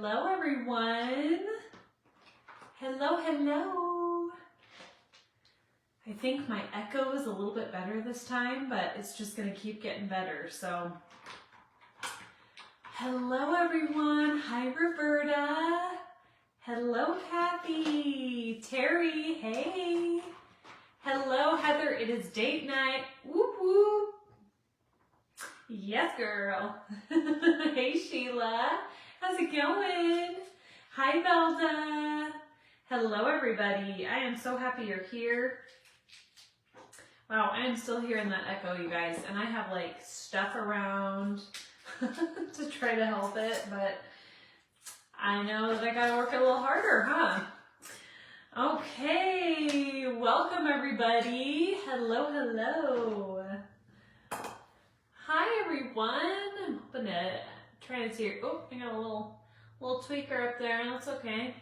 Hello, everyone. Hello, hello. I think my echo is a little bit better this time, but it's just going to keep getting better. So, hello, everyone. Hi, Roberta. Hello, Kathy. Terry, hey. Hello, Heather. It is date night. Whoop, whoop. Yes, girl. Hey, Sheila. How's it going? Hi, Velda. Hello, everybody. I am so happy you're here. Wow, I am still hearing that echo, you guys, and I have like stuff around to try to help it, but I know that I gotta work a little harder, huh? Okay, welcome everybody. Hello, hello. Hi everyone. I'm trying to see your, oh, I got a little tweaker up there, that's okay.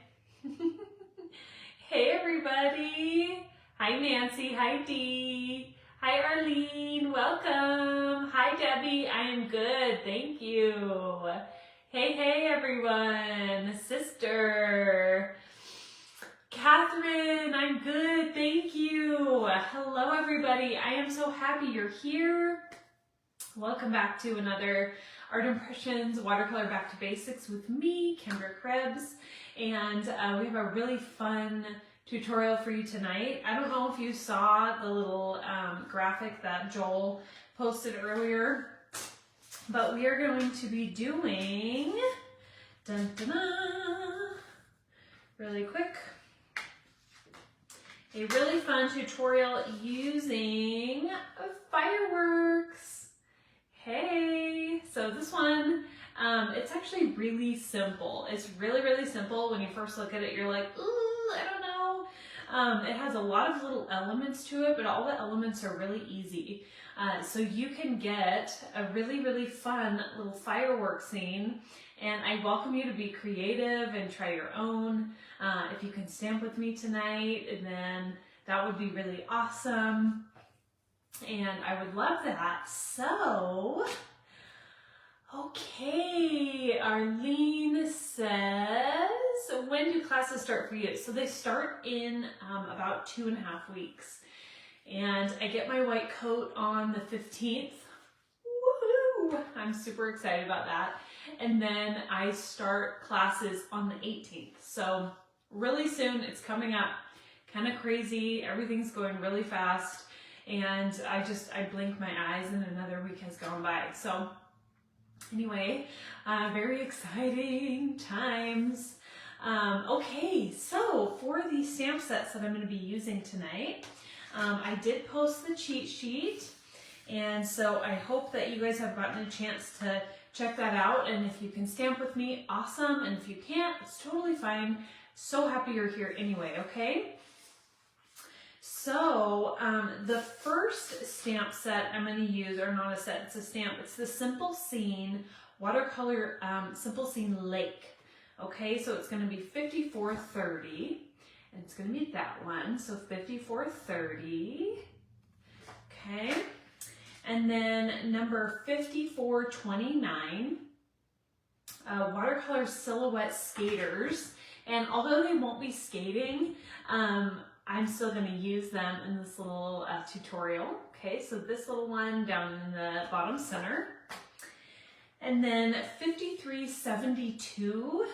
Hey everybody. Hi Nancy, hi Dee. Hi Arlene, welcome. Hi Debbie, I am good, thank you. Hey everyone, sister. Catherine, I'm good, thank you. Hello everybody, I am so happy you're here. Welcome back to another Art Impressions Watercolor Back to Basics with me, Kendra Krebs. And we have a really fun tutorial for you tonight. I don't know if you saw the little graphic that Joel posted earlier, but we are going to be doing, dun, dun, dun, really quick, a really fun tutorial using fireworks. Hey, so this one, it's actually really simple. It's really simple. When you first look at it, you're like, ooh, I don't know. It has a lot of little elements to it, but all the elements are really easy. So you can get a really fun little firework scene, and I welcome you to be creative and try your own. If you can stamp with me tonight, and then that would be really awesome. And I would love that. So, okay, Arlene says, when do classes start for you? So they start in about 2.5 weeks. And I get my white coat on the 15th. Woohoo! I'm super excited about that. And then I start classes on the 18th. So really soon, it's coming up. Kind of crazy. Everything's going really fast. And I blink my eyes and another week has gone by. So anyway, very exciting times. Okay, so for the stamp sets that I'm going to be using tonight, I did post the cheat sheet. And so I hope that you guys have gotten a chance to check that out. And if you can stamp with me, awesome. And if you can't, it's totally fine. So happy you're here anyway, okay? So the first stamp set I'm going to use, or not a set, it's a stamp, it's the Simple Scene Watercolor Simple Scene Lake. Okay, so it's going to be 5430, and it's going to be that one, so 5430. Okay, and then number 5429, Watercolor Silhouette Skaters. And although they won't be skating, I'm still going to use them in this little tutorial. Okay, so this little one down in the bottom center. And then 5372,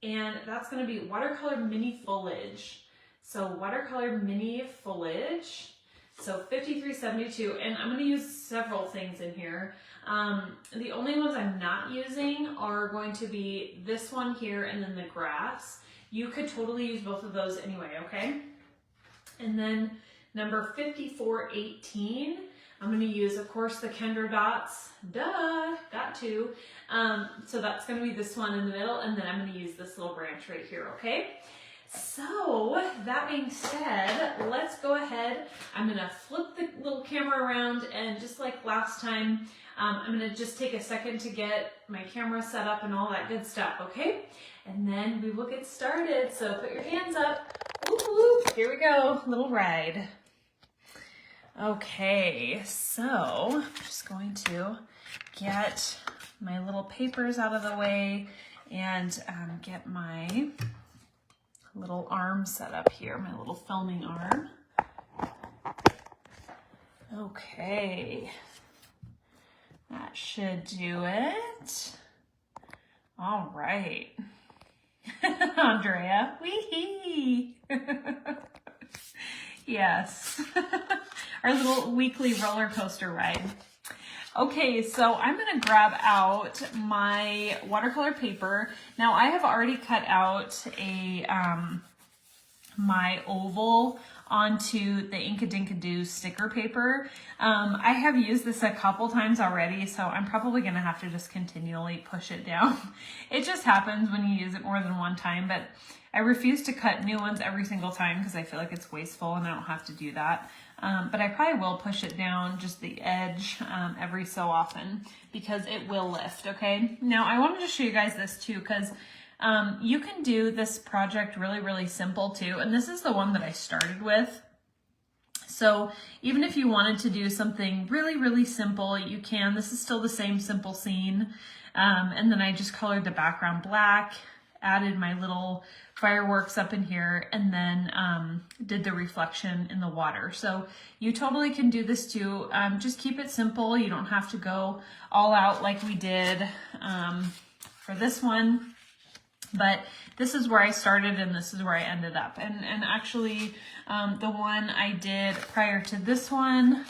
and that's going to be Watercolor Mini Foliage. So Watercolor Mini Foliage. So 5372, and I'm going to use several things in here. The only ones I'm not using are going to be this one here and then the grass. You could totally use both of those anyway, okay? And then number 5418, I'm going to use, of course, the Kendra dots. Duh, got to. So that's going to be this one in the middle, and then I'm going to use this little branch right here, okay? So that being said, let's go ahead. I'm going to flip the little camera around, and just like last time, I'm going to just take a second to get my camera set up and all that good stuff, okay? And then we will get started. So put your hands up. Whoop, whoop. Here we go, little ride. Okay, so I'm just going to get my little papers out of the way and get my little arm set up here, my little filming arm. Okay, that should do it. All right. Andrea, wee-hee. Yes, our little weekly roller coaster ride. Okay, so I'm gonna grab out my watercolor paper. Now I have already cut out a my oval onto the Inkadinkadoo sticker paper. I have used this a couple times already, so I'm probably gonna have to just continually push it down. It just happens when you use it more than one time, but I refuse to cut new ones every single time because I feel like it's wasteful and I don't have to do that. But I probably will push it down just the edge every so often because it will lift, okay? Now I wanted to show you guys this too because you can do this project really simple too, and this is the one that I started with. So even if you wanted to do something really simple, you can. This is still the same simple scene, and then I just colored the background black, added my little fireworks up in here, and then did the reflection in the water. So you totally can do this too. Just keep it simple. You don't have to go all out like we did for this one. But this is where I started and this is where I ended up. And actually the one I did prior to this one,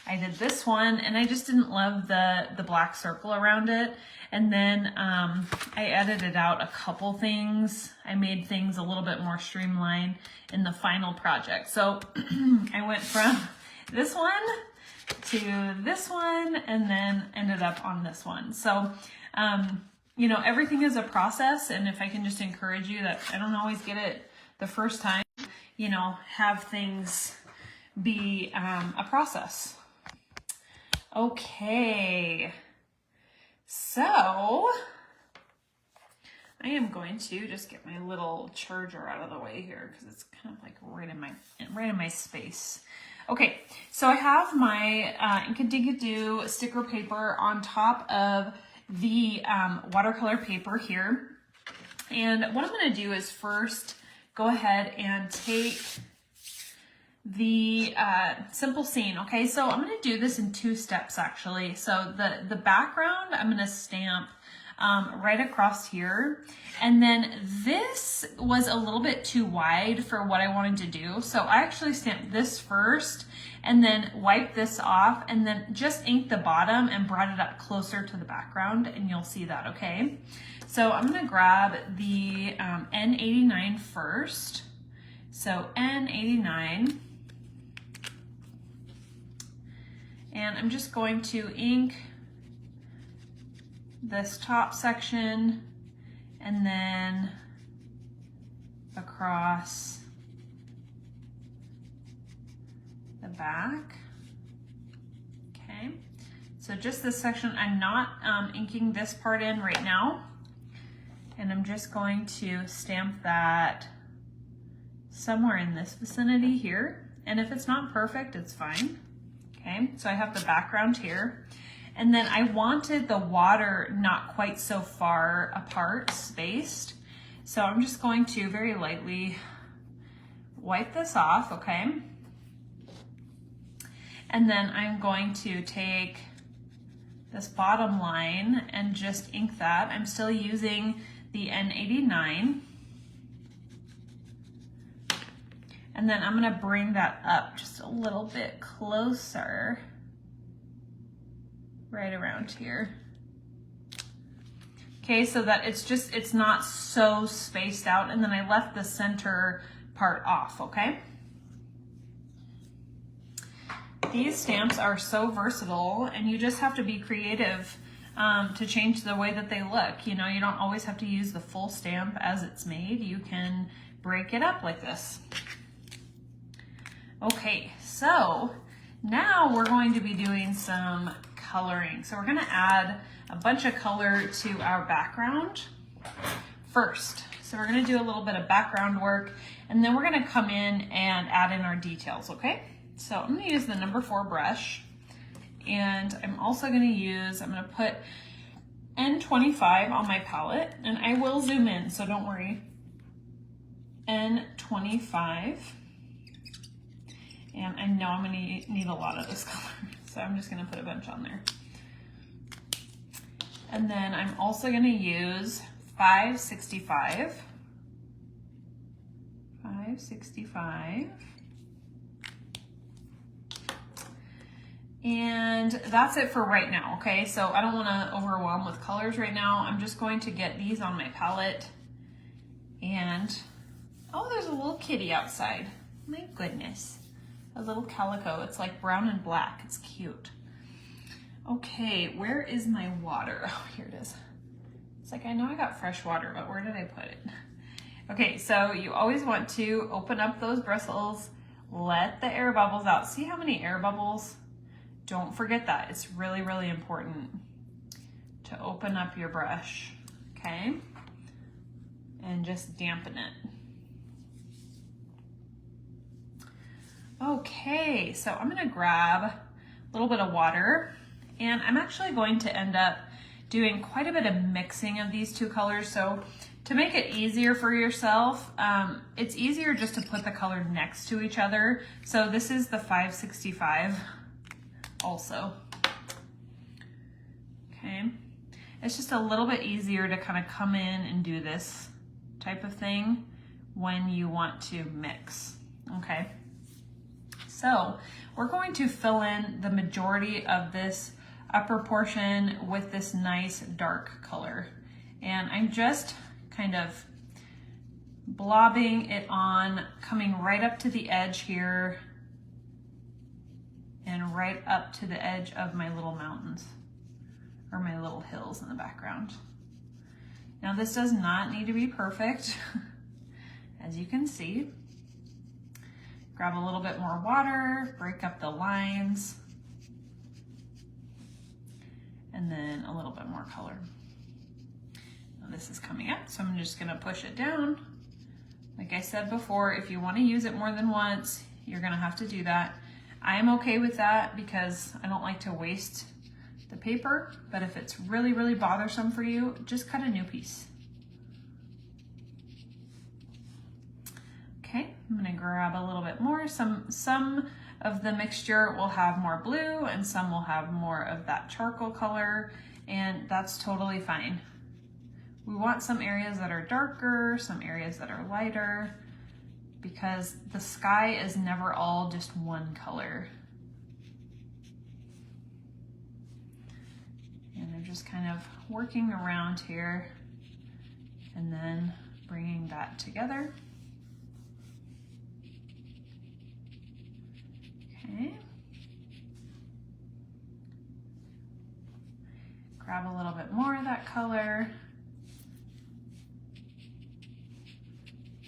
I did this one and I just didn't love the black circle around it. And then I edited out a couple things. I made things a little bit more streamlined in the final project. So I went from this one to this one and then ended up on this one. So you know, everything is a process, and if I can just encourage you that I don't always get it the first time, you know, have things be a process. Okay, so I am going to just get my little charger out of the way here because it's kind of like right in my space. Okay, so I have my Inkadinkadoo sticker paper on top of the watercolor paper here. And what I'm going to do is first go ahead and take the simple scene. Okay, so I'm going to do this in 2 steps actually. So the background I'm going to stamp right across here. And then this was a little bit too wide for what I wanted to do. So I actually stamped this first and then wiped this off and then just inked the bottom and brought it up closer to the background, and you'll see that, okay? So I'm gonna grab the N89 first. So N89. And I'm just going to ink this top section and then across the back. Okay, so just this section. I'm not inking this part in right now, and I'm just going to stamp that somewhere in this vicinity here, and if it's not perfect, it's fine. Okay, so I have the background here. And then I wanted the water not quite so far apart, spaced. So I'm just going to very lightly wipe this off, okay? And then I'm going to take this bottom line and just ink that. I'm still using the N89. And then I'm gonna bring that up just a little bit closer. Right around here. Okay, so that it's not so spaced out, and then I left the center part off, okay? These stamps are so versatile, and you just have to be creative to change the way that they look. You know, you don't always have to use the full stamp as it's made. You can break it up like this. Okay, so now we're going to be doing some coloring. So we're going to add a bunch of color to our background first. So we're going to do a little bit of background work, and then we're going to come in and add in our details, okay? So I'm going to use the number 4 brush, and I'm also going to use, I'm going to put N25 on my palette, and I will zoom in, so don't worry. N25. And I know I'm gonna need a lot of this color, so I'm just gonna put a bunch on there. And then I'm also gonna use 565. 565. And that's it for right now, okay? So I don't wanna overwhelm with colors right now. I'm just going to get these on my palette. And, oh, there's a little kitty outside. My goodness. A little calico. It's like brown and black. It's cute. Okay, where is my water? Oh, here it is. It's like, I know I got fresh water, but where did I put it? Okay, so you always want to open up those bristles, let the air bubbles out. See how many air bubbles? Don't forget that. It's really, really important to open up your brush, okay? And just dampen it. Okay, so I'm gonna grab a little bit of water, and I'm actually going to end up doing quite a bit of mixing of these two colors. So to make it easier for yourself, it's easier just to put the color next to each other. So this is the 565 also. Okay, it's just a little bit easier to kind of come in and do this type of thing when you want to mix, okay? So we're going to fill in the majority of this upper portion with this nice dark color. And I'm just kind of blobbing it on, coming right up to the edge here and right up to the edge of my little mountains or my little hills in the background. Now this does not need to be perfect, as you can see. Grab a little bit more water, break up the lines, and then a little bit more color. Now this is coming up, so I'm just gonna push it down. Like I said before, if you wanna use it more than once, you're gonna have to do that. I am okay with that because I don't like to waste the paper, but if it's really, really bothersome for you, just cut a new piece. Okay, I'm gonna grab a little bit more. Some of the mixture will have more blue and some will have more of that charcoal color, and that's totally fine. We want some areas that are darker, some areas that are lighter, because the sky is never all just one color. And I'm just kind of working around here and then bringing that together. Okay. Grab a little bit more of that color.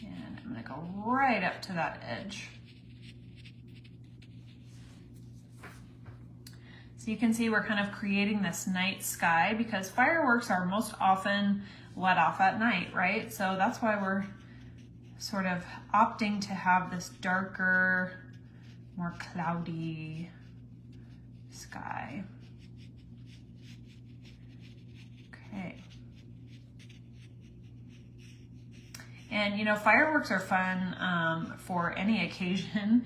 And I'm gonna go right up to that edge. So you can see we're kind of creating this night sky because fireworks are most often let off at night, right? So that's why we're sort of opting to have this darker, more cloudy sky. Okay. And you know, fireworks are fun for any occasion.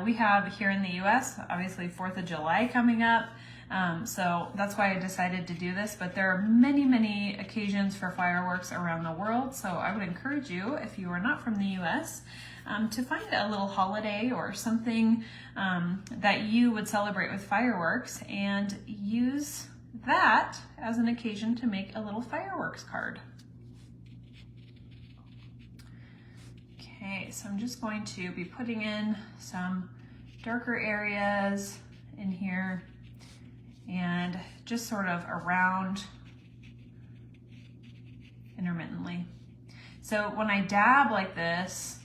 We have here in the US, obviously 4th of July coming up. So that's why I decided to do this, but there are many, many occasions for fireworks around the world. So I would encourage you, if you are not from the US, to find a little holiday or something that you would celebrate with fireworks and use that as an occasion to make a little fireworks card. Okay, so I'm just going to be putting in some darker areas in here and just sort of around intermittently. So when I dab like this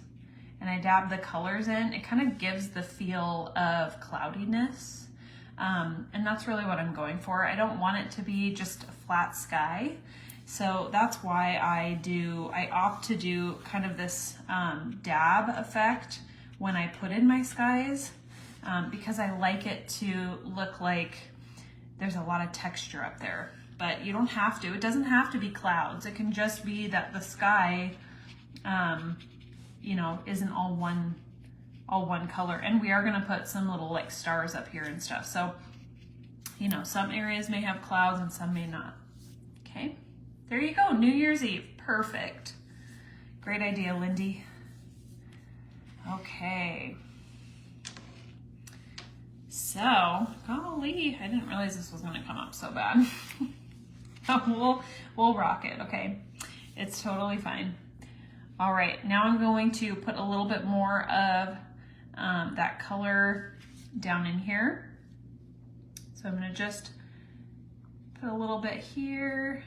and I dab the colors in, it kind of gives the feel of cloudiness. And that's really what I'm going for. I don't want it to be just a flat sky. So that's why I opt to do kind of this dab effect when I put in my skies, because I like it to look like there's a lot of texture up there. but you don't have to. It doesn't have to be clouds. It can just be that the sky, you know, isn't all one color. And we are gonna put some little like stars up here and stuff. So, you know, some areas may have clouds and some may not. Okay, there you go, New Year's Eve, perfect. Great idea, Lindy. Okay. So, golly, I didn't realize this was gonna come up so bad. We'll rock it, okay? It's totally fine. All right, now I'm going to put a little bit more of that color down in here. So I'm gonna just put a little bit here.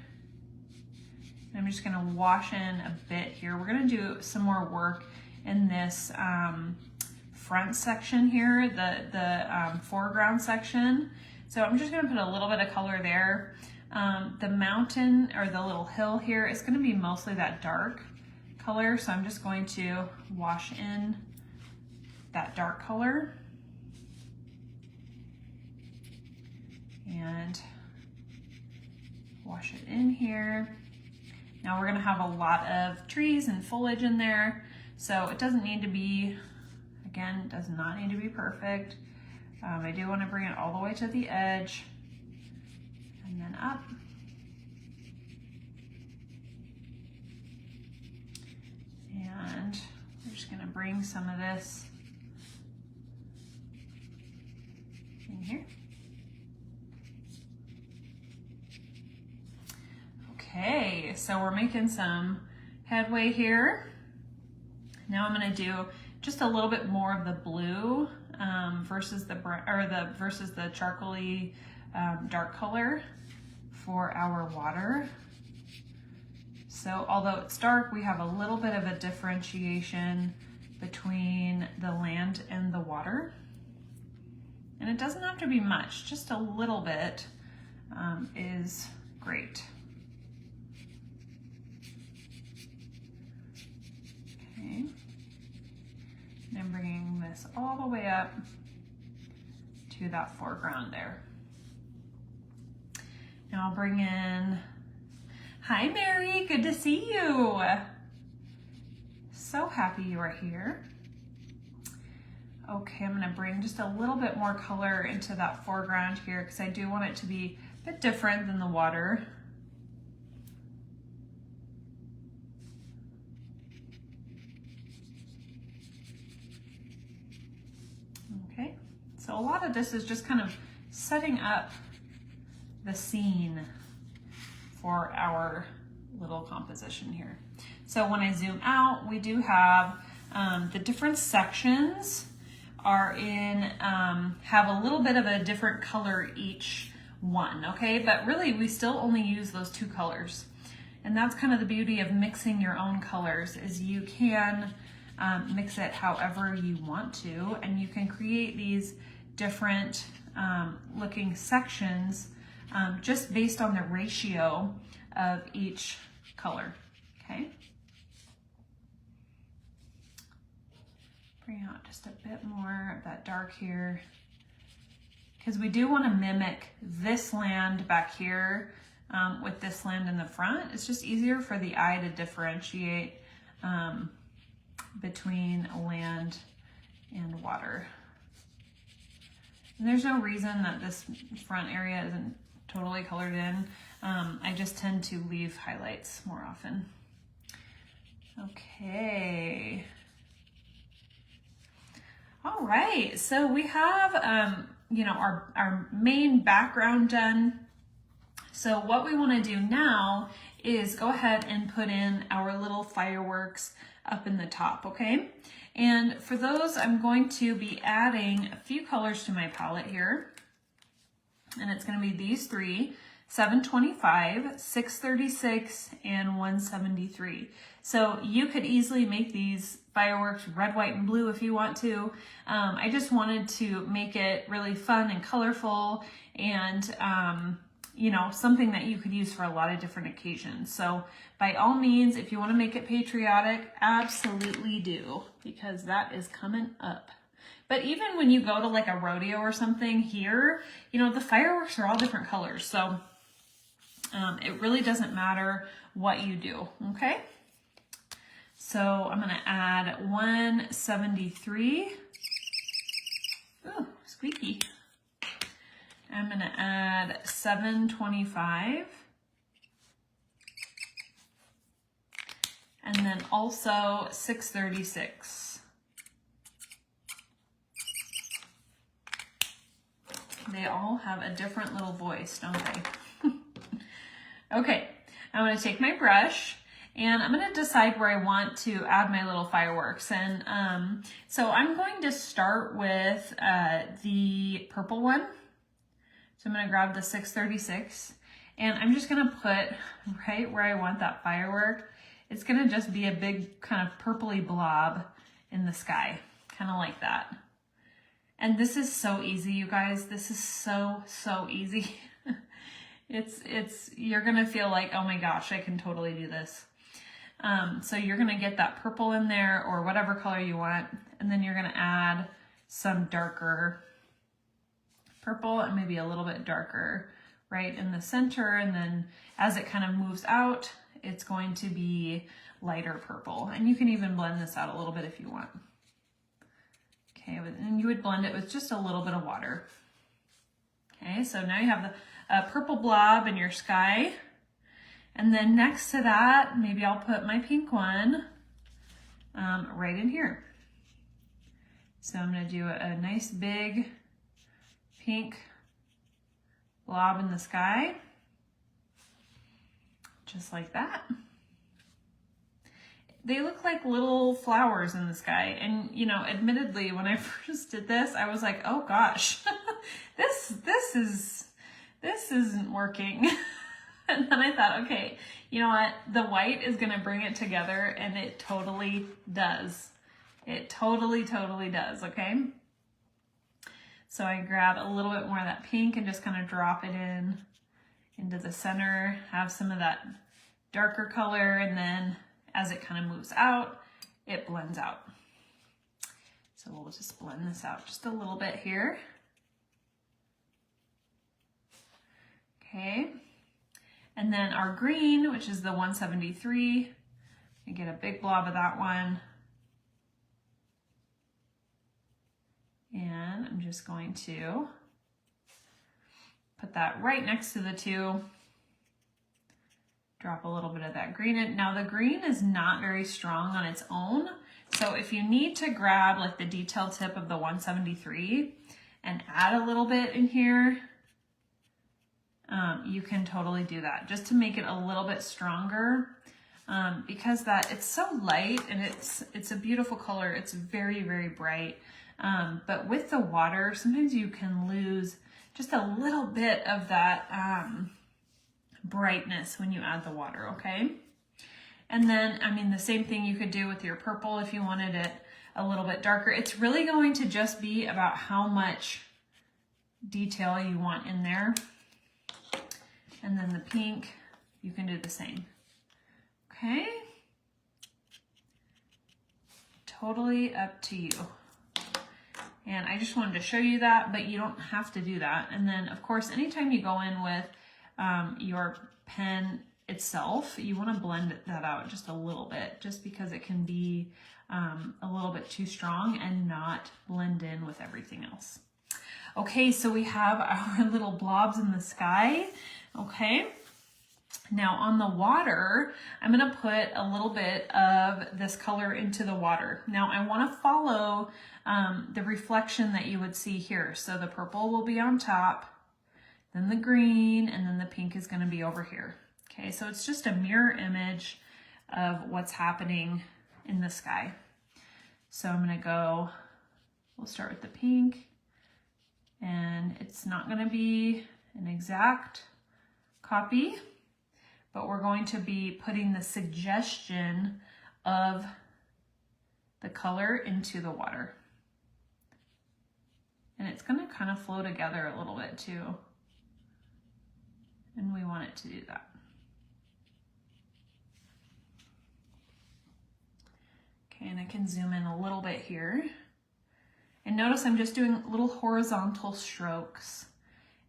And I'm just gonna wash in a bit here. We're gonna do some more work in this front section here, the foreground section. So I'm just gonna put a little bit of color there. The mountain or the little hill here is gonna be mostly that dark color. So I'm just going to wash in that dark color. And wash it in here. Now we're gonna have a lot of trees and foliage in there. So it doesn't need to be, again, it does not need to be perfect. I do want to bring it all the way to the edge and then up. And we're just going to bring some of this in here. Okay, so we're making some headway here. Now I'm going to do just a little bit more of the blue versus the charcoaly dark color for our water. So although it's dark, we have a little bit of a differentiation between the land and the water. And it doesn't have to be much, just a little bit is great. Okay. And I'm bringing this all the way up to that foreground there. Now I'll bring in, hi Mary, good to see you. So happy you are here. Okay, I'm gonna bring just a little bit more color into that foreground here because I do want it to be a bit different than the water. Okay, so a lot of this is just kind of setting up the scene for our little composition here. So when I zoom out, we do have the different sections are in, have a little bit of a different color each one, okay? But really we still only use those two colors. And that's kind of the beauty of mixing your own colors, is you can mix it however you want to, and you can create these different looking sections just based on the ratio of each color, okay? Bring out just a bit more of that dark here, because we do want to mimic this land back here with this land in the front. It's just easier for the eye to differentiate between land and water. And there's no reason that this front area isn't totally colored in. I just tend to leave highlights more often. Okay. All right, so we have, you know, our main background done. So what we want to do now is go ahead and put in our little fireworks up in the top, okay? And for those, I'm going to be adding a few colors to my palette here. And it's going to be these three, 725, 636, and 173. So you could easily make these fireworks red, white, and blue if you want to. I just wanted to make it really fun and colorful and, you know, something that you could use for a lot of different occasions. So by all means, if you want to make it patriotic, absolutely do, because that is coming up. But even when you go to like a rodeo or something here, you know, the fireworks are all different colors. So It really doesn't matter what you do, okay? So I'm gonna add 173. Ooh, squeaky. I'm gonna add 725. And then also 636. They all have a different little voice, don't they? Okay, I'm gonna take my brush and I'm gonna decide where I want to add my little fireworks. And so I'm going to start with the purple one. So I'm gonna grab the 636 and I'm just gonna put right where I want that firework. It's gonna just be a big kind of purpley blob in the sky, kind of like that. And this is so easy, you guys. This is so easy. You're gonna feel like, oh my gosh, I can totally do this. So you're gonna get that purple in there or whatever color you want, and then you're gonna add some darker purple and maybe a little bit darker right in the center, and then as it kind of moves out, it's going to be lighter purple. And you can even blend this out a little bit if you want. Okay, and you would blend it with just a little bit of water. Okay, so now you have the purple blob in your sky. And then next to that, maybe I'll put my pink one right in here. So I'm gonna do a nice big pink blob in the sky, just like that. They look like little flowers in the sky. And, you know, admittedly, when I first did this, I was like, oh gosh, this isn't working. And then I thought, okay, you know what? The white is gonna bring it together, and it totally does. It totally does, okay? So I grab a little bit more of that pink and just kind of drop it into the center, have some of that darker color, and then as it kind of moves out, it blends out. So we'll just blend this out just a little bit here. Okay. And then our green, which is the 173, I get a big blob of that one. And I'm just going to put that right next to the two. Drop a little bit of that green in. Now the green is not very strong on its own. So if you need to grab like the detail tip of the 173 and add a little bit in here, you can totally do that just to make it a little bit stronger, because it's so light and it's a beautiful color. It's very bright. But with the water, sometimes you can lose just a little bit of that brightness when you add the water, okay? And then, I mean, the same thing you could do with your purple if you wanted it a little bit darker. It's really going to just be about how much detail you want in there. And then the pink, you can do the same, okay? Totally up to you. And I just wanted to show you that, but you don't have to do that. And then, of course, anytime you go in with your pen itself, you want to blend that out just a little bit, just because it can be a little bit too strong and not blend in with everything else. Okay, so we have our little blobs in the sky. Okay, now on the water, I'm going to put a little bit of this color into the water. Now I want to follow the reflection that you would see here. So the purple will be on top, then the green, and then the pink is going to be over here. Okay, so it's just a mirror image of what's happening in the sky. So I'm going to go, we'll start with the pink, and it's not going to be an exact copy, but we're going to be putting the suggestion of the color into the water. And it's going to kind of flow together a little bit too. And we want it to do that. Okay, and I can zoom in a little bit here. And notice I'm just doing little horizontal strokes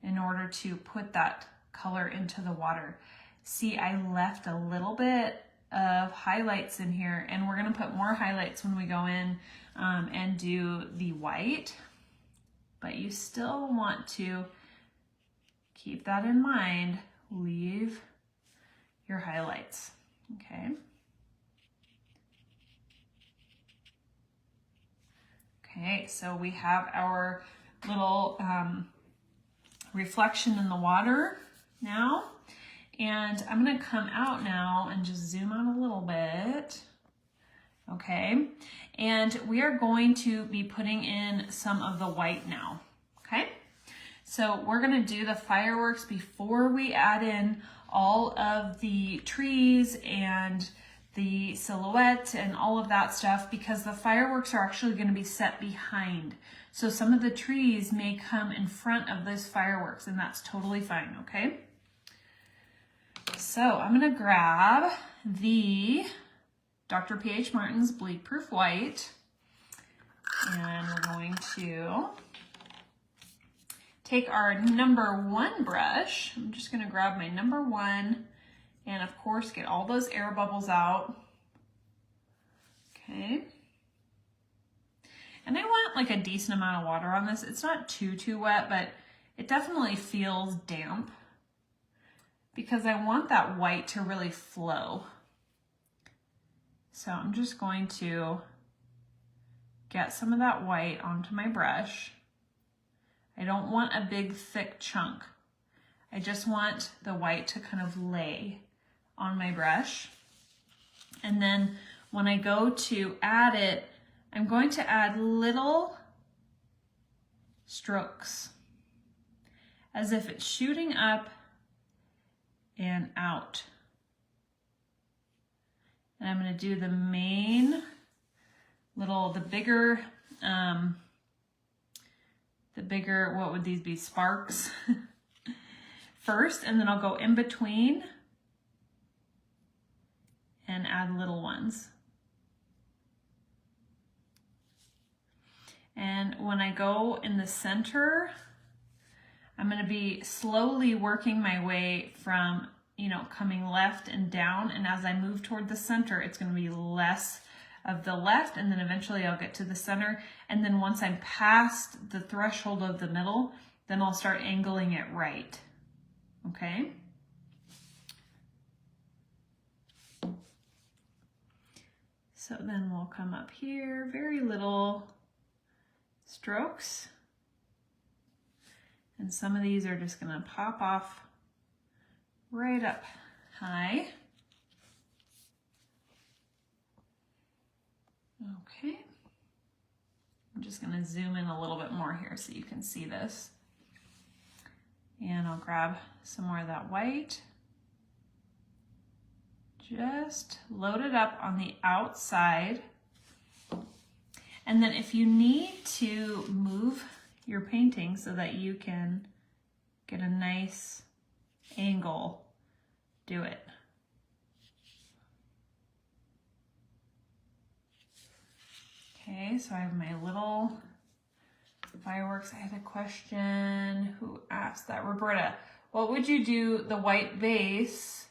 in order to put that color into the water. See, I left a little bit of highlights in here, and we're gonna put more highlights when we go in and do the white, but you still want to keep that in mind. Leave your highlights, okay? Okay, so we have our little reflection in the water now. And I'm gonna come out now and just zoom out a little bit, okay? And we are going to be putting in some of the white now, okay? So we're gonna do the fireworks before we add in all of the trees and the silhouette and all of that stuff, because the fireworks are actually gonna be set behind. So some of the trees may come in front of those fireworks, and that's totally fine, okay? So I'm gonna grab the Dr. P.H. Martin's Bleed Proof White, and we're going to take our number 1 brush. I'm just gonna grab my number 1 and of course get all those air bubbles out. Okay. And I want like a decent amount of water on this. It's not too wet, but it definitely feels damp, because I want that white to really flow. So I'm just going to get some of that white onto my brush. I don't want a big thick chunk. I just want the white to kind of lay on my brush. And then when I go to add it, I'm going to add little strokes as if it's shooting up and out. And I'm going to do the main little, the bigger, what would these be, sparks first, and then I'll go in between and add little ones. And when I go in the center, I'm going to be slowly working my way from, you know, coming left and down. And as I move toward the center, it's going to be less of the left, and then eventually I'll get to the center. And then once I'm past the threshold of the middle, then I'll start angling it right. Okay? So then we'll come up here, very little strokes. And some of these are just gonna pop off right up high. Okay. I'm just gonna zoom in a little bit more here so you can see this. And I'll grab some more of that white. Just load it up on the outside. And then if you need to move your painting so that you can get a nice angle, do it. Okay, so I have my little fireworks. I had a question. Who asked that? Roberta. What would you do the white base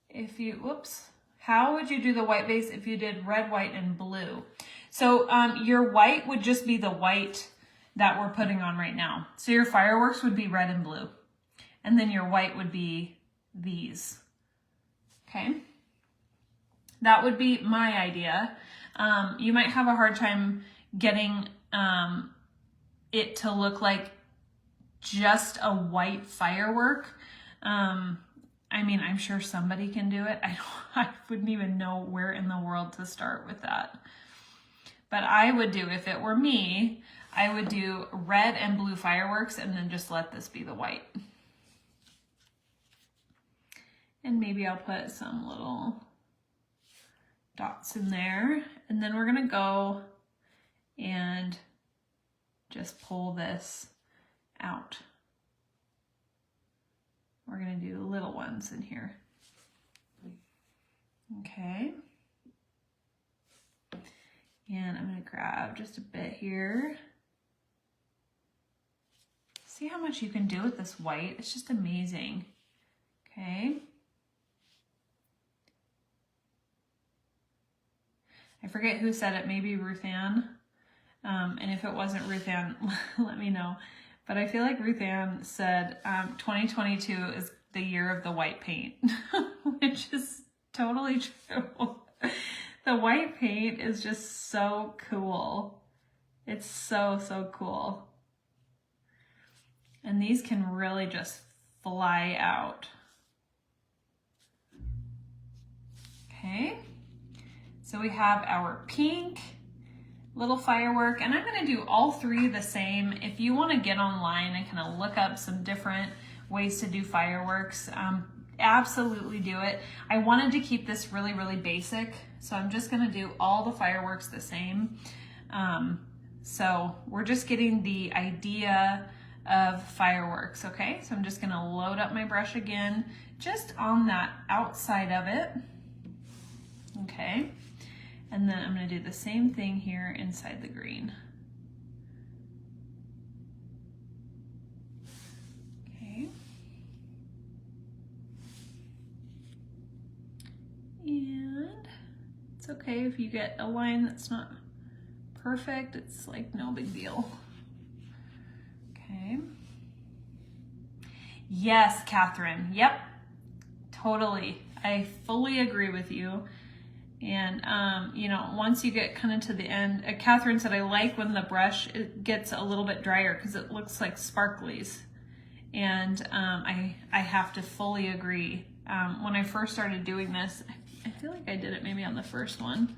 if you, whoops. How would you do the white base if you did red, white, and blue? So your white would just be the white that we're putting on right now. So your fireworks would be red and blue. And then your white would be these. Okay? That would be my idea. You might have a hard time getting it to look like just a white firework. I mean, I'm sure somebody can do it. I wouldn't even know where in the world to start with that. But I would do, if it were me, I would do red and blue fireworks and then just let this be the white. And maybe I'll put some little dots in there. And then we're gonna go and just pull this out. We're gonna do little ones in here. Okay. And I'm gonna grab just a bit here. See how much you can do with this white? It's just amazing. Okay. I forget who said it, maybe Ruth Ann. And if it wasn't Ruth Ann, let me know. But I feel like Ruth Ann said 2022 is the year of the white paint, which is totally true. The white paint is just so cool. It's so, so cool. And these can really just fly out. Okay. So we have our pink little firework, and I'm going to do all three the same. If you want to get online and kind of look up some different ways to do fireworks, absolutely do it. I wanted to keep this really, really basic, so I'm just going to do all the fireworks the same. So we're just getting the idea of fireworks, okay? So I'm just going to load up my brush again, just on that outside of it, okay? And then I'm going to do the same thing here inside the green. Okay. And it's okay if you get a line that's not perfect. It's like no big deal. Okay. Yes, Catherine. Yep. Totally. I fully agree with you. And, you know, once you get kind of to the end, Catherine said, I like when the brush it gets a little bit drier because it looks like sparklies. And I have to fully agree. When I first started doing this, I feel like I did it maybe on the first one.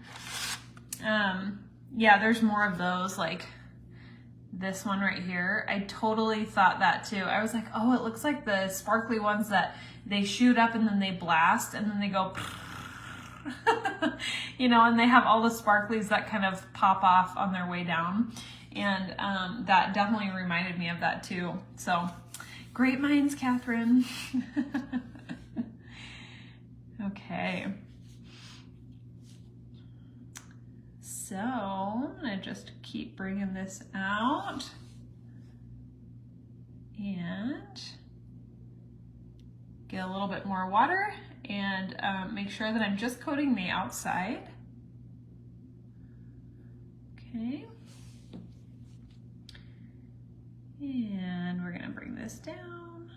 Yeah, there's more of those, like this one right here. I totally thought that too. I was like, oh, it looks like the sparkly ones that they shoot up and then they blast and then they go... you know, and they have all the sparklies that kind of pop off on their way down. And that definitely reminded me of that too. So great minds, Catherine. Okay. So I'm gonna just keep bringing this out and get a little bit more water and make sure that I'm just coating the outside. Okay. And we're gonna bring this down.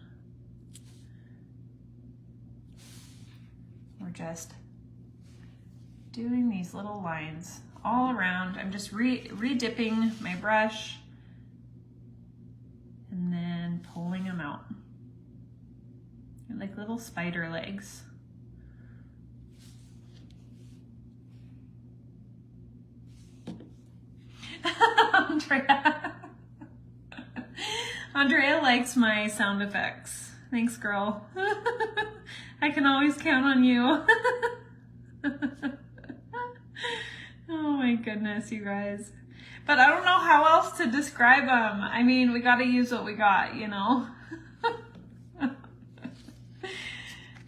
We're just doing these little lines all around. I'm just re-dipping my brush and then pulling them out. They're like little spider legs. Andrea likes my sound effects. Thanks, girl. I can always count on you. Oh my goodness, you guys. But I don't know how else to describe them. I mean, we gotta use what we got, you know? All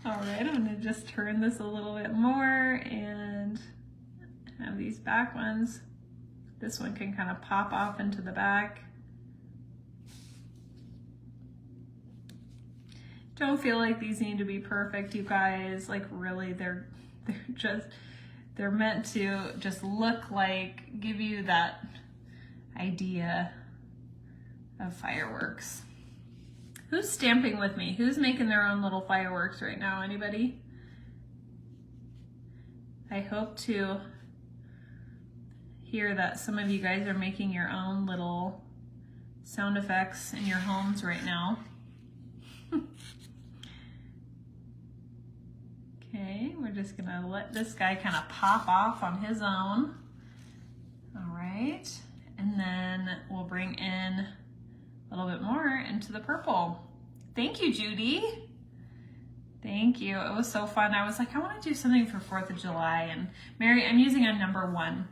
right, I'm gonna just turn this a little bit more and have these back ones. This one can kind of pop off into the back. Don't feel like these need to be perfect, you guys. Like really, they're meant to just look like, give you that idea of fireworks. Who's stamping with me? Who's making their own little fireworks right now? Anybody? I hope to hear that some of you guys are making your own little sound effects in your homes right now. Okay, we're just gonna let this guy kind of pop off on his own. All right, and then we'll bring in a little bit more into the purple. Thank you, Judy. Thank you, it was so fun. I was like, I wanna do something for 4th of July, and Mary, I'm using a #1.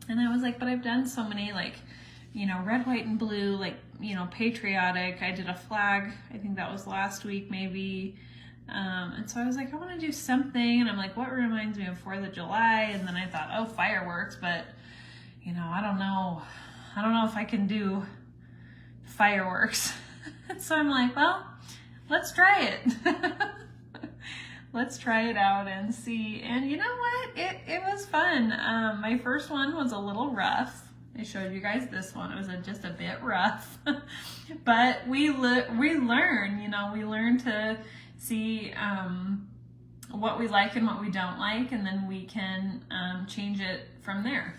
And I was like, but I've done so many, like, you know, red, white, and blue, like, you know, patriotic. I did a flag, I think that was last week maybe. And so I was like, I want to do something. And I'm like, what reminds me of 4th of July? And then I thought, oh, fireworks. But, you know, I don't know if I can do fireworks. So I'm like, well, let's try it. let's try it out and see. And you know what? It was fun. My first one was a little rough. I showed you guys this one. It was just a bit rough. But we learn, you know, we learn to see what we like and what we don't like, and then we can change it from there.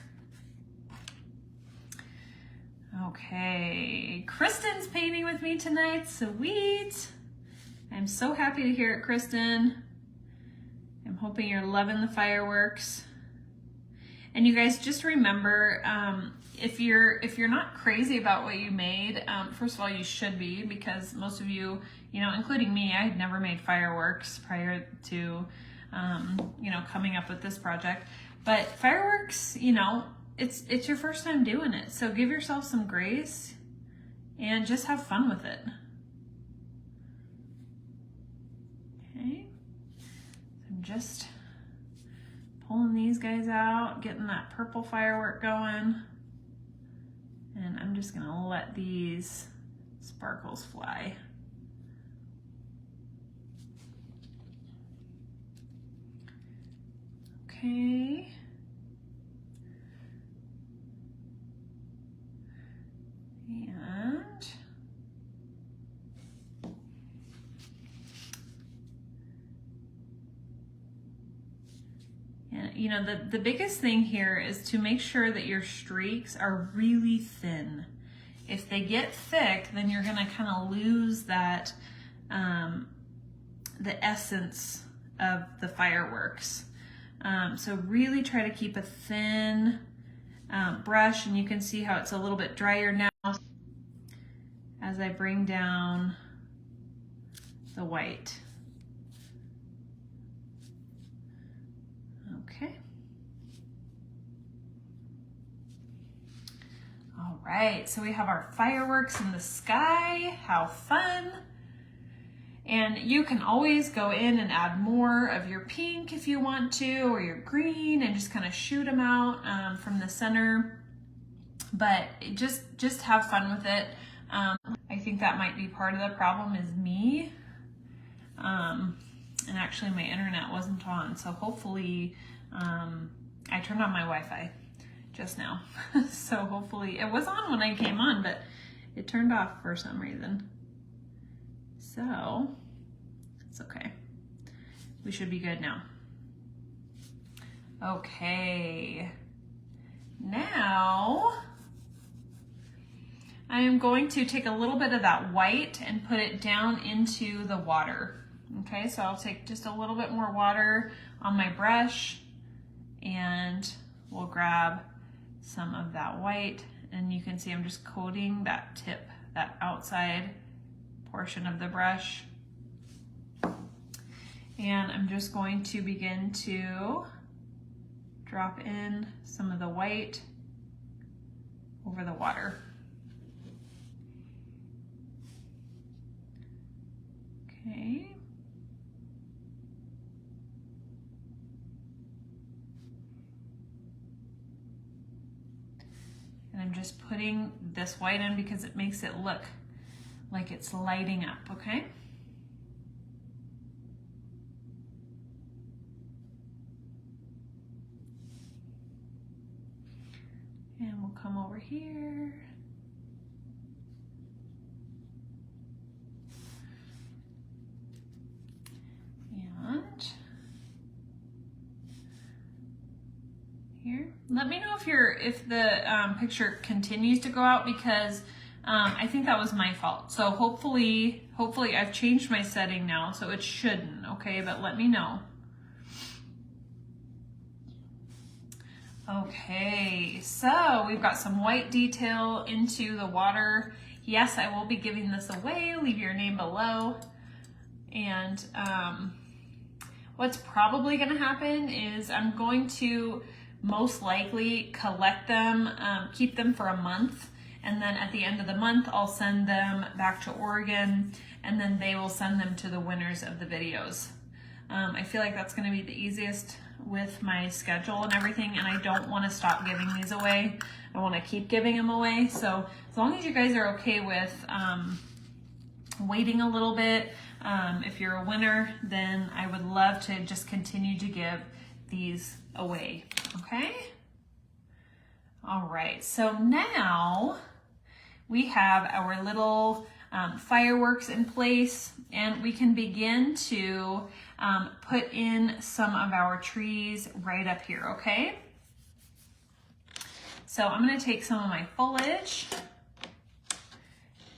Okay, Kristen's painting with me tonight. Sweet. I'm so happy to hear it, Kristen. I'm hoping you're loving the fireworks. And you guys just remember, if you're not crazy about what you made, first of all, you should be, because most of you, you know, including me, I had never made fireworks prior to, you know, coming up with this project. But fireworks, you know, it's your first time doing it, so give yourself some grace and just have fun with it. Okay, I'm just pulling these guys out, getting that purple firework going, and I'm just gonna let these sparkles fly. Okay. And you know, the biggest thing here is to make sure that your streaks are really thin. If they get thick, then you're gonna kind of lose that, the essence of the fireworks. So really try to keep a thin brush, and you can see how it's a little bit drier now as I bring down the white. Okay. All right, so we have our fireworks in the sky. How fun. And you can always go in and add more of your pink if you want to, or your green, and just kind of shoot them out from the center. But just have fun with it. I think that might be part of the problem is me. And actually my internet wasn't on, so hopefully I turned on my Wi-Fi just now. So hopefully it was on when I came on, but it turned off for some reason. So it's okay. We should be good now. Okay. Now I am going to take a little bit of that white and put it down into the water. Okay, so I'll take just a little bit more water on my brush, and we'll grab some of that white, and you can see I'm just coating that tip, that outside portion of the brush. And I'm just going to begin to drop in some of the white over the water. Okay. And I'm just putting this white in because it makes it look like it's lighting up, okay? And we'll come over here. And here. Let me know if the picture continues to go out, because I think that was my fault. So hopefully I've changed my setting now, so it shouldn't, okay? But let me know. Okay, so we've got some white detail into the water. Yes, I will be giving this away. Leave your name below. And what's probably gonna happen is I'm going to most likely collect them, keep them for a month, and then at the end of the month, I'll send them back to Oregon, and then they will send them to the winners of the videos. I feel like that's gonna be the easiest with my schedule and everything, and I don't wanna stop giving these away. I wanna keep giving them away. So as long as you guys are okay with waiting a little bit, If you're a winner, then I would love to just continue to give these away, okay? All right, so now we have our little fireworks in place, and we can begin to put in some of our trees right up here, okay? So I'm gonna take some of my foliage,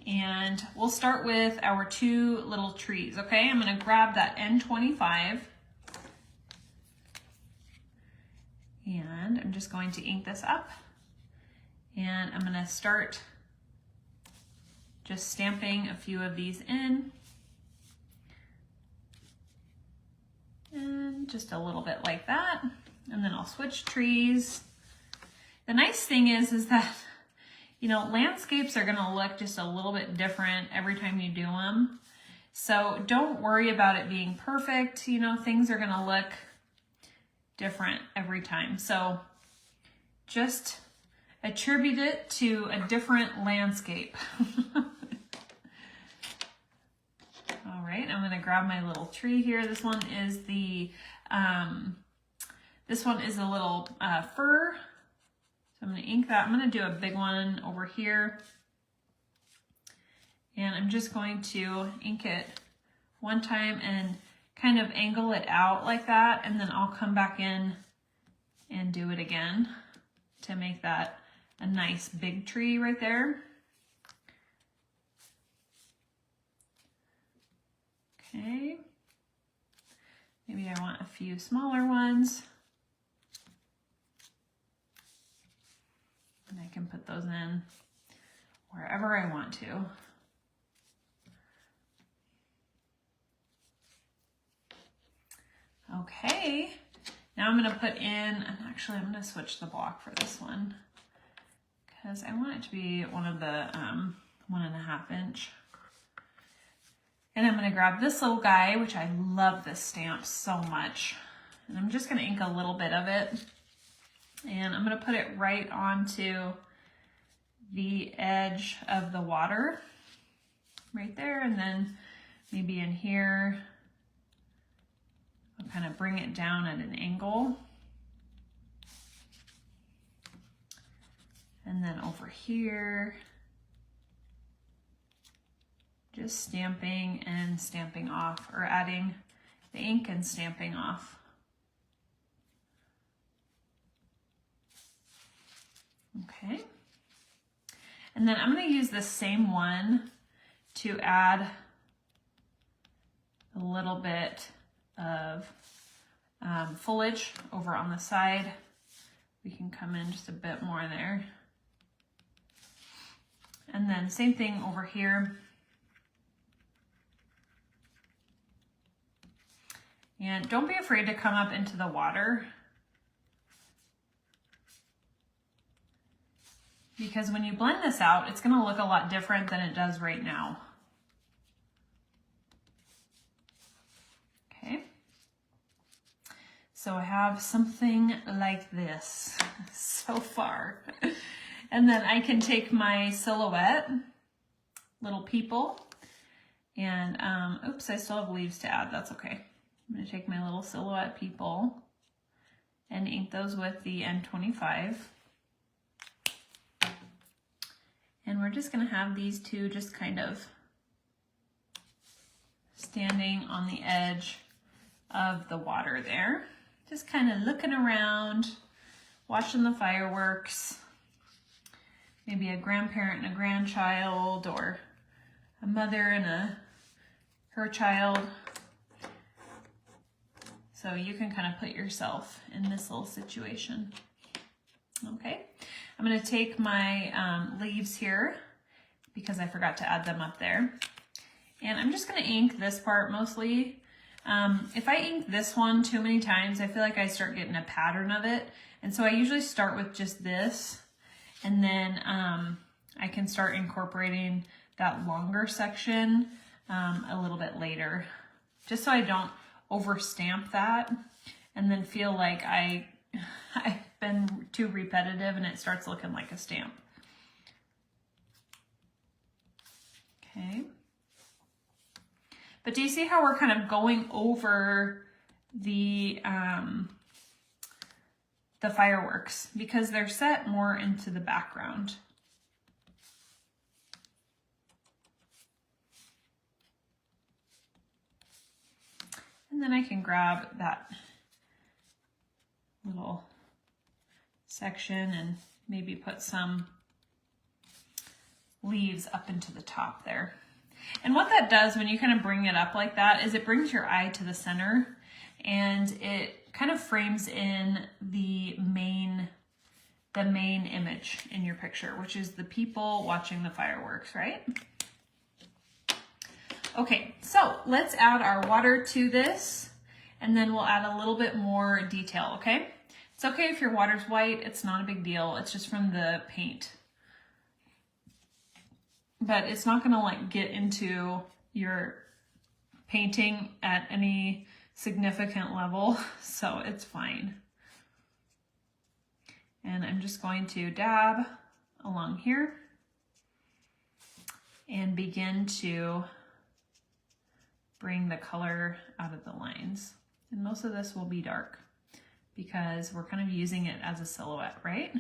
and we'll start with our 2 little trees, okay? I'm gonna grab that N25, and I'm just going to ink this up, and I'm gonna start just stamping a few of these in, and just a little bit like that, and then I'll switch trees. The nice thing is that, you know, landscapes are gonna look just a little bit different every time you do them. So don't worry about it being perfect. You know, things are gonna look different every time. So just attribute it to a different landscape. All right, I'm gonna grab my little tree here. This one is the, this one is a little fir. So I'm gonna ink that. I'm gonna do a big one over here. And I'm just going to ink it one time and kind of angle it out like that. And then I'll come back in and do it again to make that a nice big tree right there. Okay. Maybe I want a few smaller ones. And I can put those in wherever I want to. Okay, now I'm gonna put in, and actually I'm gonna switch the block for this one because I want it to be one of the 1.5 inch. And I'm gonna grab this little guy, which I love this stamp so much. And I'm just gonna ink a little bit of it. And I'm gonna put it right onto the edge of the water, right there. And then maybe in here, I'll kind of bring it down at an angle. And then over here, just stamping and stamping off, or adding the ink and stamping off. Okay. And then I'm going to use the same one to add a little bit of foliage over on the side. We can come in just a bit more there. And then same thing over here. And don't be afraid to come up into the water, because when you blend this out, it's going to look a lot different than it does right now. Okay. So I have something like this so far. And then I can take my silhouette, little people, and oops, I still have leaves to add. That's okay. I'm going to take my little silhouette people and ink those with the N25. And we're just going to have these two just kind of standing on the edge of the water there. Just kind of looking around, watching the fireworks. Maybe a grandparent and a grandchild, or a mother and her child. So you can kind of put yourself in this little situation. Okay, I'm going to take my leaves here because I forgot to add them up there. And I'm just going to ink this part mostly. If I ink this one too many times, I feel like I start getting a pattern of it. And so I usually start with just this, and then I can start incorporating that longer section a little bit later, just so I don't overstamp that and then feel like I've been too repetitive and it starts looking like a stamp. Okay. But do you see how we're kind of going over the fireworks because they're set more into the background? And then I can grab that little section and maybe put some leaves up into the top there. And what that does when you kind of bring it up like that is it brings your eye to the center and it kind of frames in the main image in your picture, which is the people watching the fireworks, right? Okay, so let's add our water to this and then we'll add a little bit more detail, okay? It's okay if your water's white, it's not a big deal, it's just from the paint. But it's not gonna like get into your painting at any significant level, so it's fine. And I'm just going to dab along here and begin to bring the color out of the lines. And most of this will be dark because we're kind of using it as a silhouette, right?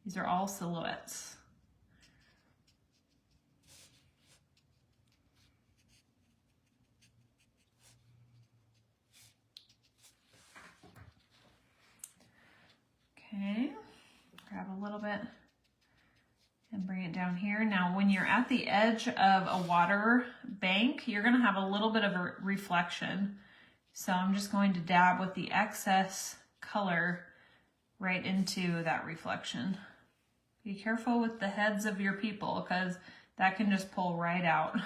These are all silhouettes. Okay, grab a little bit and bring it down here. Now, when you're at the edge of a water bank, you're gonna have a little bit of a reflection. So I'm just going to dab with the excess color right into that reflection. Be careful with the heads of your people because that can just pull right out.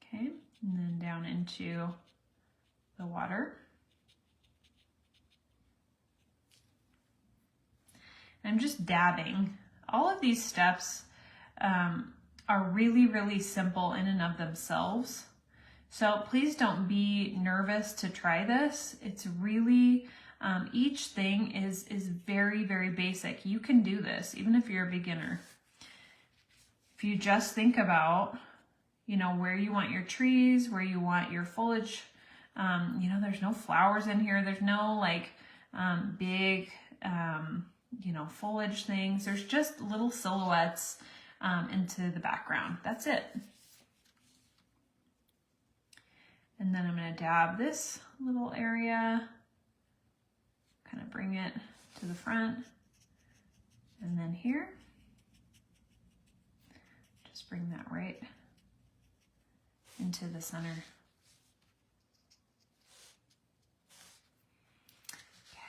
Okay, and then down into the water. I'm just dabbing. All of these steps are really, really simple in and of themselves. So please don't be nervous to try this. It's really, each thing is very, very basic. You can do this, even if you're a beginner. If you just think about, you know, where you want your trees, where you want your foliage, you know, there's no flowers in here. There's no like big, you know, foliage things. There's just little silhouettes into the background. That's it. And then I'm going to dab this little area, kind of bring it to the front, and then here, just bring that right into the center.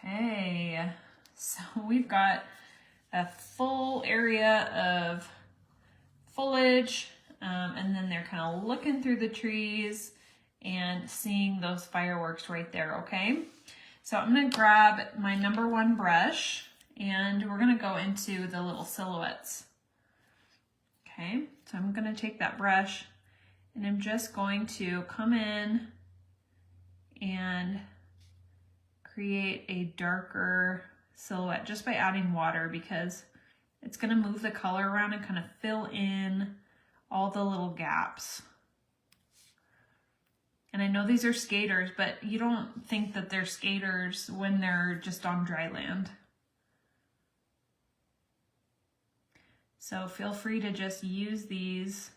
Okay, so we've got a full area of foliage, and then they're kind of looking through the trees and seeing those fireworks right there, okay? So I'm gonna grab my #1 brush and we're gonna go into the little silhouettes. Okay, so I'm gonna take that brush and I'm just going to come in and create a darker silhouette just by adding water because it's gonna move the color around and kind of fill in all the little gaps. And I know these are skaters, but you don't think that they're skaters when they're just on dry land. So feel free to just use these,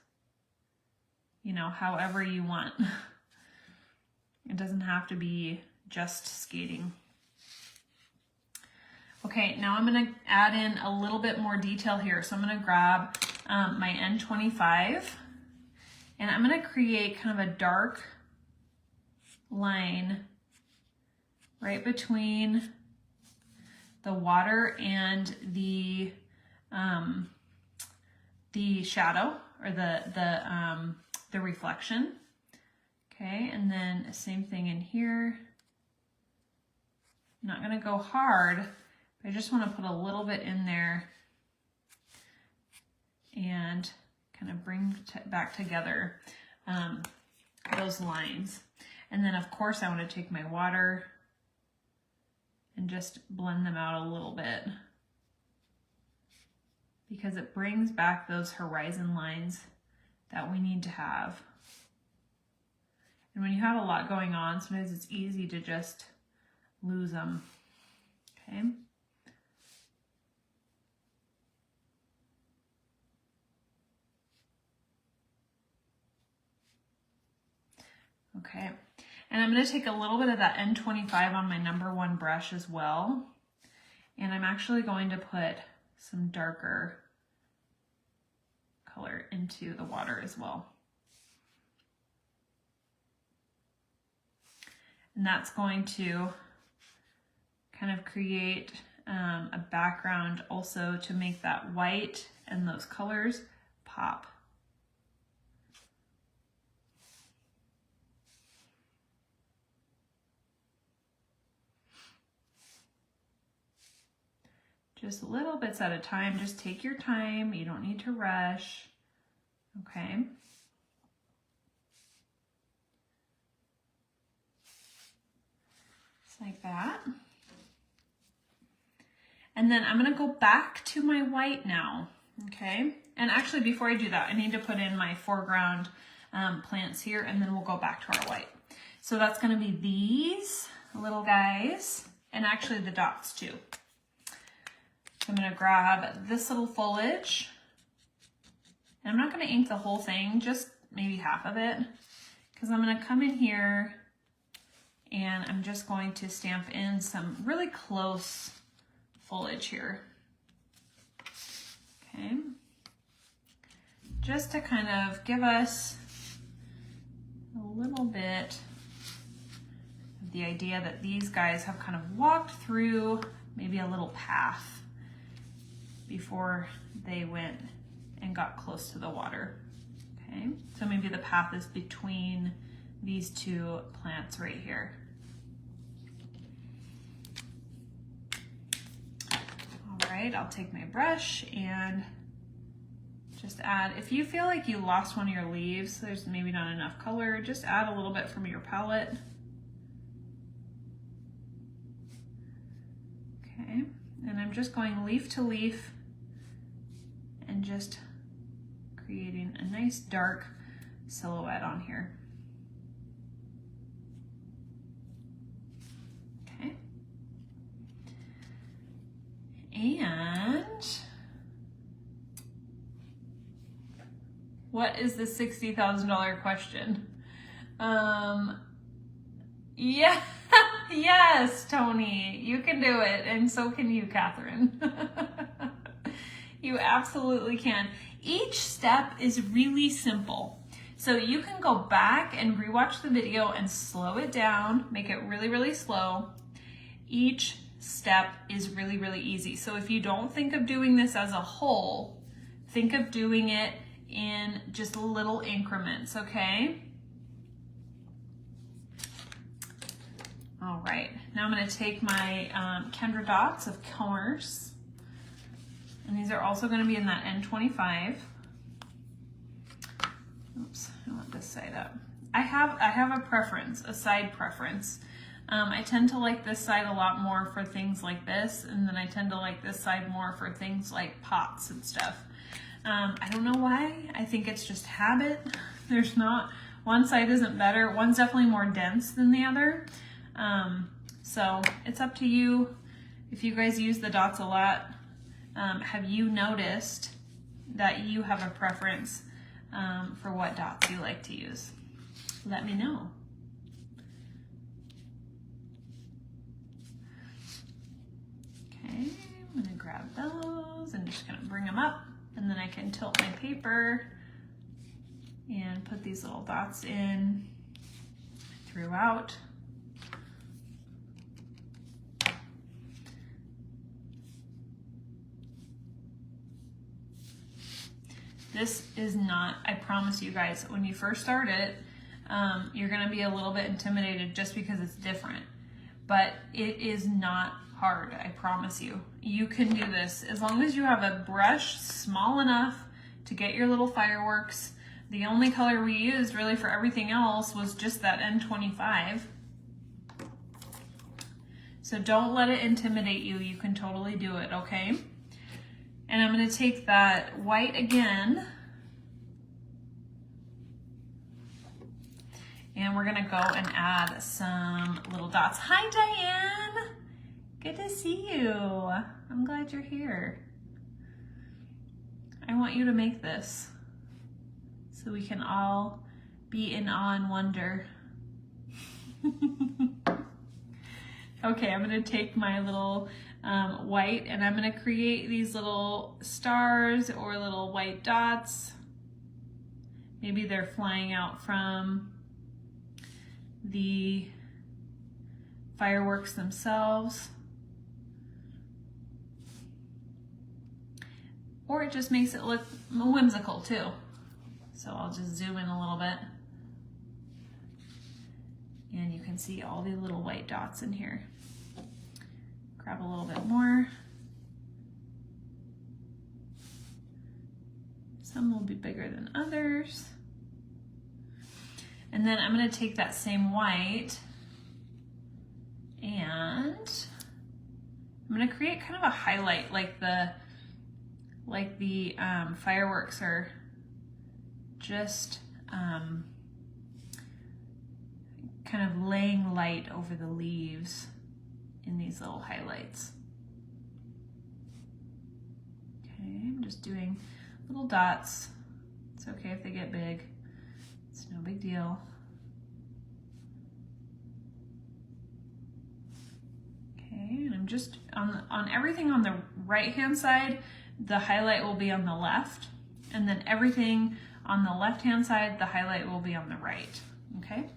you know, however you want. It doesn't have to be just skating. Okay, now I'm gonna add in a little bit more detail here. So I'm gonna grab my N25 and I'm gonna create kind of a dark line right between the water and the shadow or the reflection. Okay, and then same thing in here. I'm not gonna go hard, but I just want to put a little bit in there and kind of bring back together those lines. And then of course I want to take my water and just blend them out a little bit. because it brings back those horizon lines that we need to have. And when you have a lot going on, sometimes it's easy to just lose them, okay? Okay, and I'm going to take a little bit of that N25 on my #1 brush as well. And I'm actually going to put some darker color into the water as well. And that's going to kind of create a background also to make that white and those colors pop. Just little bits at a time. Just take your time. You don't need to rush. Okay. Just like that. And then I'm going to go back to my white now. Okay. And actually, before I do that, I need to put in my foreground plants here, and then we'll go back to our white. So that's going to be these little guys, and actually the dots too. I'm going to grab this little foliage, and I'm not going to ink the whole thing, just maybe half of it, because I'm going to come in here and I'm just going to stamp in some really close foliage here. Okay, just to kind of give us a little bit of the idea that these guys have kind of walked through maybe a little path before they went and got close to the water. Okay, so maybe the path is between these two plants right here. All right, I'll take my brush and just add, if you feel like you lost one of your leaves, there's maybe not enough color, just add a little bit from your palette. Okay, and I'm just going leaf to leaf and just creating a nice dark silhouette on here. Okay. And what is the $60,000 question? Yeah, yes, Tony, you can do it, and so can you, Catherine. You absolutely can. Each step is really simple. So you can go back and rewatch the video and slow it down, make it really, really slow. Each step is really, really easy. So if you don't think of doing this as a whole, think of doing it in just little increments, okay? All right, now I'm gonna take my Kendra dots of Commerce. And these are also going to be in that N25. Oops, I want this side up. I have a preference, a side preference. I tend to like this side a lot more for things like this, and then I tend to like this side more for things like pots and stuff. I don't know why. I think it's just habit. There's not, one side isn't better. One's definitely more dense than the other. So it's up to you. If you guys use the dots a lot, have you noticed that you have a preference for what dots you like to use? Let me know. Okay, I'm gonna grab those and just gonna bring them up, and then I can tilt my paper and put these little dots in throughout. This is not, I promise you guys, when you first start it, you're gonna be a little bit intimidated just because it's different, but it is not hard, I promise you. You can do this as long as you have a brush small enough to get your little fireworks. The only color we used really for everything else was just that N25. So don't let it intimidate you. You can totally do it, okay? And I'm going to take that white again, and we're going to go and add some little dots. Hi, Diane. Good to see you. I'm glad you're here. I want you to make this so we can all be in awe and wonder. Okay, I'm going to take my little white, and I'm going to create these little stars or little white dots. Maybe they're flying out from the fireworks themselves. Or it just makes it look whimsical too. So I'll just zoom in a little bit. And you can see all the little white dots in here. Grab a little bit more. Some will be bigger than others. And then I'm going to take that same white and I'm going to create kind of a highlight like the fireworks are just kind of laying light over the leaves in these little highlights. Okay, I'm just doing little dots. It's okay if they get big. It's no big deal. Okay, and I'm just on everything on the right hand side, the highlight will be on the left, and then everything on the left hand side, the highlight will be on the right. Okay?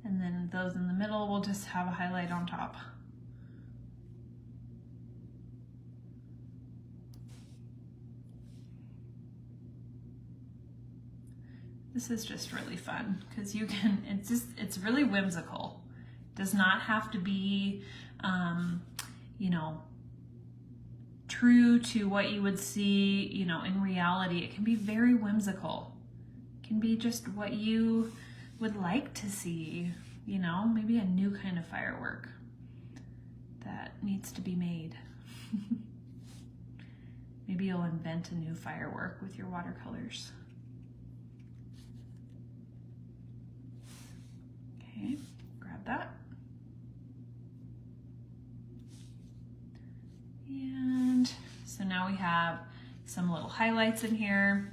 And then those in the middle will just have a highlight on top. This is just really fun because you can, it's really whimsical. It does not have to be, you know, true to what you would see, you know, in reality. It can be very whimsical. It can be just what you would like to see, you know, maybe a new kind of firework that needs to be made. Maybe you'll invent a new firework with your watercolors. Okay, grab that. And so now we have some little highlights in here.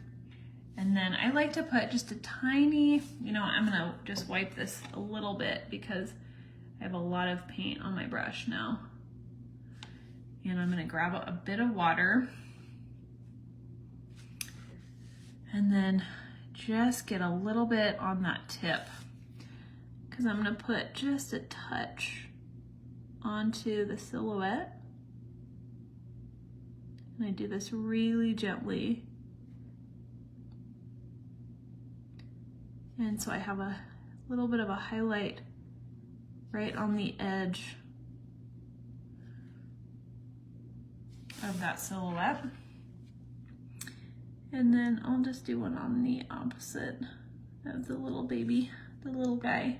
And then I like to put just a tiny, you know, I'm gonna just wipe this a little bit because I have a lot of paint on my brush now. And I'm gonna grab a bit of water and then just get a little bit on that tip because I'm gonna put just a touch onto the silhouette. And I do this really gently. And so I have a little bit of a highlight right on the edge of that silhouette. And then I'll just do one on the opposite of the little baby, the little guy.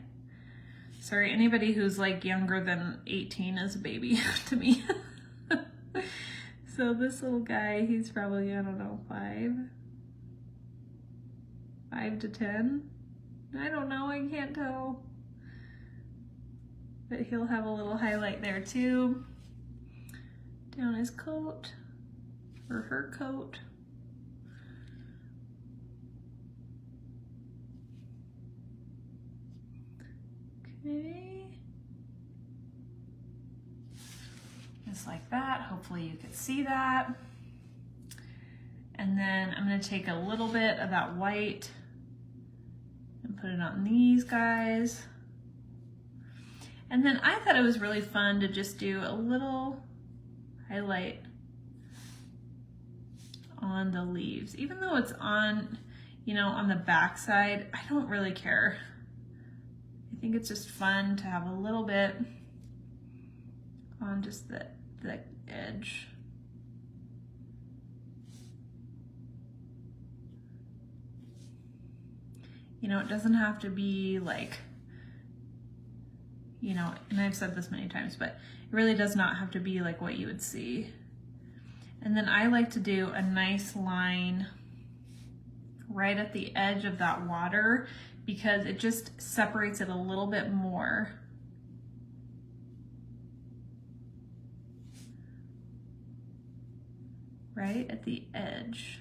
Sorry, anybody who's like younger than 18 is a baby to me. So this little guy, he's probably, I don't know, 5 to 10. I don't know, I can't tell. But he'll have a little highlight there too. Down his coat, or her coat. Okay. Just like that, hopefully you could see that. And then I'm gonna take a little bit of that white and put it on these guys. And then I thought it was really fun to just do a little highlight on the leaves. Even though it's on, you know, on the back side, I don't really care. I think it's just fun to have a little bit on just the edge. You know, it doesn't have to be like, you know, and I've said this many times, but it really does not have to be like what you would see. And then I like to do a nice line right at the edge of that water because it just separates it a little bit more. Right at the edge.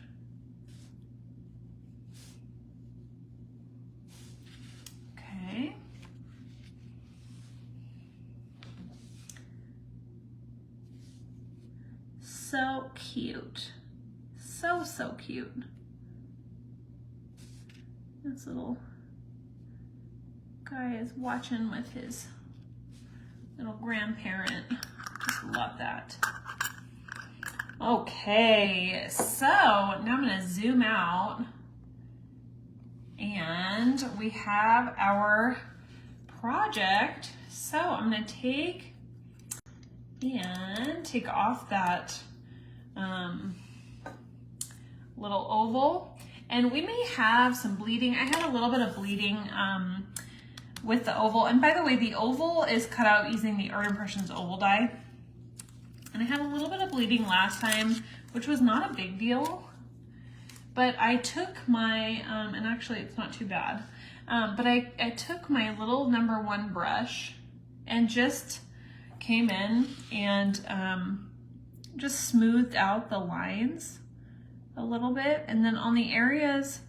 Okay. So cute. So, so cute. This little guy is watching with his little grandparent. Just love that. Okay, so now I'm gonna zoom out and we have our project. So I'm gonna take off that little oval, and we may have some bleeding. I had a little bit of bleeding with the oval, and by the way, the oval is cut out using the Art Impressions oval die. And I had a little bit of bleeding last time, which was not a big deal, but I took my, and actually it's not too bad, but I took my little #1 brush and just came in and just smoothed out the lines a little bit. And then on the areas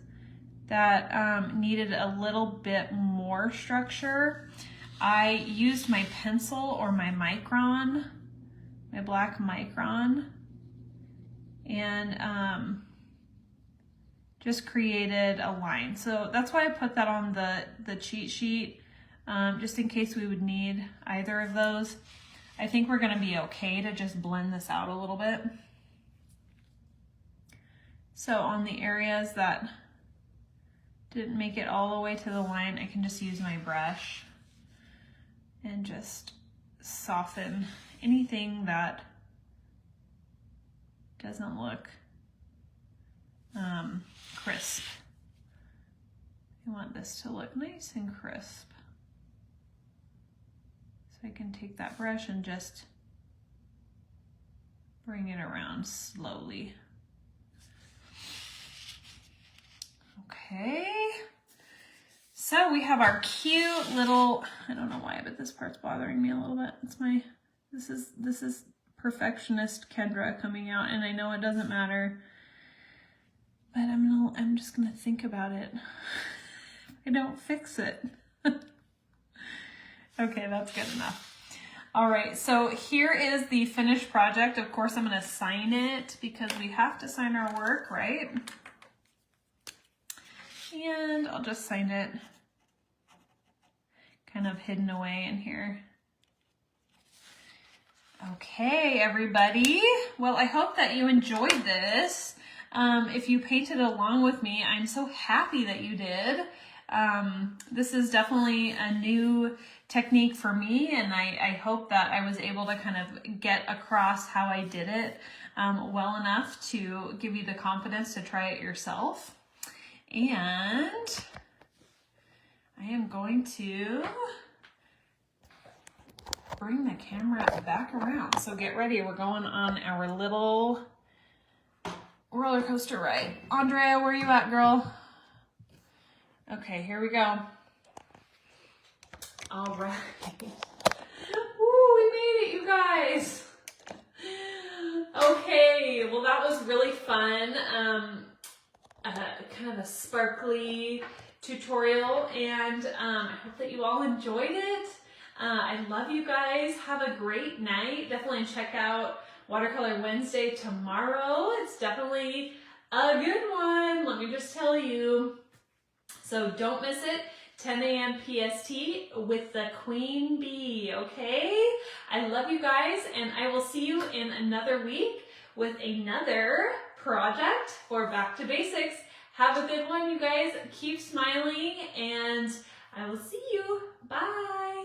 that needed a little bit more structure, I used my pencil or my Micron, my black Micron, and just created a line. So that's why I put that on the cheat sheet, just in case we would need either of those. I think we're gonna be okay to just blend this out a little bit. So on the areas that didn't make it all the way to the line, I can just use my brush and just soften anything that doesn't look crisp. I want this to look nice and crisp. So I can take that brush and just bring it around slowly. Okay. So we have our cute little, I don't know why, but this part's bothering me a little bit. It's my, this is perfectionist Kendra coming out, and I know it doesn't matter, but I'm just gonna think about it. I don't fix it. Okay, that's good enough. All right, so here is the finished project. Of course, I'm gonna sign it because we have to sign our work, right? And I'll just sign it kind of hidden away in here. Okay, everybody. Well, I hope that you enjoyed this. If you painted along with me, I'm so happy that you did. This is definitely a new technique for me, and I hope that I was able to kind of get across how I did it well enough to give you the confidence to try it yourself. And I am going to bring the camera back around. So get ready, we're going on our little roller coaster ride. Andrea, where are you at, girl? Okay, here we go. All right. Woo, we made it, you guys. Okay, well that was really fun. Kind of a sparkly tutorial, and I hope that you all enjoyed it. I love you guys. Have a great night. Definitely check out Watercolor Wednesday tomorrow. It's definitely a good one, let me just tell you. So don't miss it. 10 a.m. PST with the Queen Bee, okay? I love you guys, and I will see you in another week with another project for Back to Basics. Have a good one, you guys. Keep smiling, and I will see you. Bye.